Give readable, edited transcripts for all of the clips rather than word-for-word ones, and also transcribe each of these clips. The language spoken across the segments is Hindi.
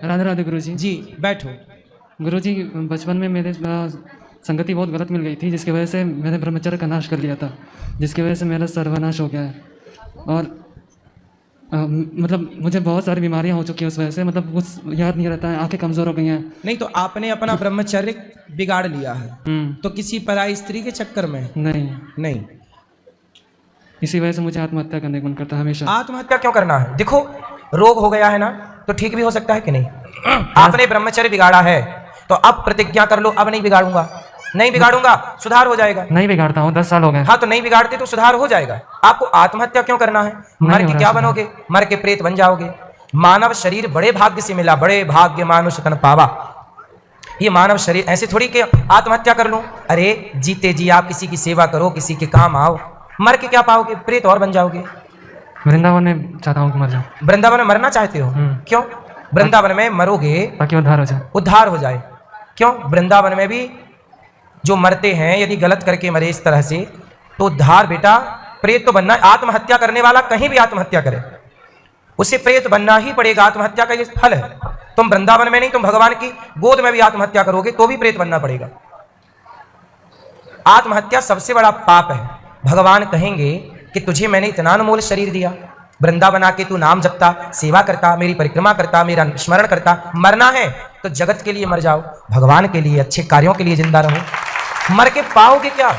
राधे राधे गुरुजी। जी बैठो। गुरुजी, बचपन में मेरे संगति बहुत गलत मिल गई थी, जिसकी वजह से मैंने ब्रह्मचर्य का नाश कर लिया था, जिसकी वजह से मेरा सर्वनाश हो गया है। और मतलब मुझे बहुत सारी बीमारियां हो चुकी हैं उस वजह से, मतलब कुछ याद नहीं रहता है, आंखें कमज़ोर हो गई हैं। नहीं तो आपने अपना ब्रह्मचर्य बिगाड़ लिया है तो किसी पराई स्त्री के चक्कर में? नहीं, नहीं। इसी वजह से मुझे आत्महत्या करने का मन करता है हमेशा। आत्महत्या क्यों करना है? देखो, रोग हो गया है ना, तो ठीक भी हो सकता है कि नहीं? आपने ब्रह्मचर्य बिगाड़ा है तो अब प्रतिज्ञा कर लो, अब नहीं बिगाड़ूंगा, नहीं बिगाड़ूंगा, सुधार हो जाएगा। नहीं बिगाड़ता हूँ, 10 साल हो गए। हाँ तो नहीं बिगाड़ते तो सुधार हो जाएगा। आपको आत्महत्या क्यों करना है? मर के क्या बनोगे? मर के प्रेत बन जाओगे। मानव शरीर बड़े भाग्य से मिला, बड़े भाग्य मानुष तन पावा। ये मानव शरीर ऐसे थोड़ी कि आत्महत्या कर लो। अरे जीते जी आप किसी की सेवा करो, किसी के काम आओ। मर के क्या पाओगे? प्रेत और बन जाओगे। वृंदावन में चाहता हूँ कि मर जाऊँ। वृंदावन में मरना चाहते हो? क्यों? वृंदावन में मरोगे ताकि उद्धार हो जाए। उद्धार हो जाए। क्यों? वृंदावन में भी जो मरते हैं यदि गलत करके मरे इस तरह से तो उद्धार बेटा, प्रेत तो बनना। आत्महत्या करने वाला कहीं भी आत्महत्या करे उसे प्रेत बनना ही पड़ेगा। आत्महत्या का ये फल है। तुम वृंदावन में नहीं, तुम भगवान की गोद में भी आत्महत्या करोगे तो भी प्रेत बनना पड़ेगा। आत्महत्या सबसे बड़ा पाप है। भगवान कहेंगे कि तुझे मैंने इतना अनमोल शरीर दिया, वृंदावन आके तू नाम जपता, सेवा करता, मेरी परिक्रमा करता, मेरा स्मरण करता। मरना है तो जगत के लिए मर जाओ, भगवान के लिए, अच्छे कार्यों के लिए जिंदा रहो। मर के पाओगे क्या?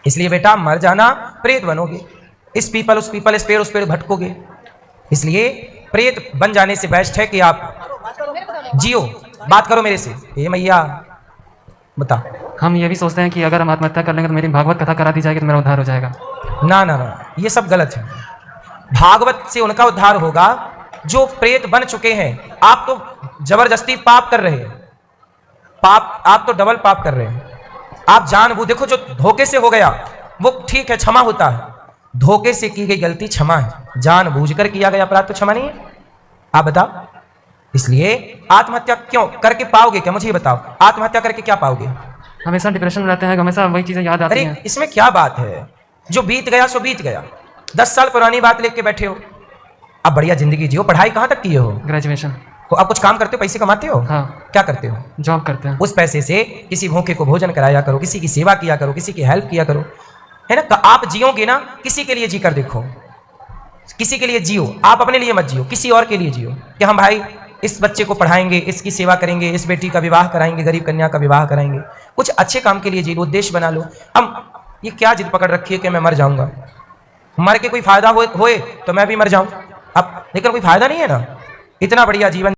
इसलिए बेटा मर जाना, प्रेत बनोगे। इस पीपल उस पीपल, इस पेड़ उस पेड़ भटकोगे। इसलिए प्रेत बन जाने से बेस्ट है कि आप जियो। बात करो मेरे से। ये मैया बता। हम ये भी सोचते हैं कि अगर हम आत्महत्या कर लेंगे तो मेरी भागवत कथा करा दी जाएगी तो मेरा उद्धार हो जाएगा। ना ना ना, ये सब गलत है। भागवत से उनका उद्धार होगा जो प्रेत बन चुके हैं। आप तो जबरदस्ती पाप कर रहे हैं, पाप, आप तो डबल पाप कर रहे हैं। आप जानबूझ, देखो जो धोखे से हो गया वो ठीक है, क्षमा होता है। धोखे से की गई गलती क्षमा है, जानबूझकर किया गया अपराध तो क्षमा नहीं है। आप बताओ। इसलिए आत्महत्या क्यों करके पाओगे क्या? मुझे ये बताओ, आत्महत्या करके क्या पाओगे? हमेशा डिप्रेशन में रहते हैं, हमेशा वही चीजें याद आती हैं। अरे इसमें क्या बात है? जो बीत गया सो बीत गया। 10 साल पुरानी बात लेके बैठे हो। अब बढ़िया जिंदगी जियो। पढ़ाई कहाँ तक किए हो? ग्रेजुएशन। तो अब कुछ काम करते हो, पैसे कमाते हो? हाँ। क्या करते हो? जॉब करते हैं। उस पैसे से किसी भूखे को भोजन कराया करो, किसी की सेवा किया करो, किसी की हेल्प किया करो, है ना? आप जियोगे ना, किसी के लिए जी कर देखो, किसी के लिए जियो। आप अपने लिए मत जियो, किसी और के लिए जियो कि हम भाई इस बच्चे को पढ़ाएंगे, इसकी सेवा करेंगे, इस बेटी का विवाह कराएंगे, गरीब कन्या का विवाह कराएंगे। कुछ अच्छे काम के लिए जी लो, उद्देश्य बना लो। अब ये क्या जिद पकड़ रखी है कि मैं मर जाऊंगा? मर के कोई फायदा होए तो मैं भी मर जाऊं अब, लेकिन कोई फायदा नहीं है ना। इतना बढ़िया जीवन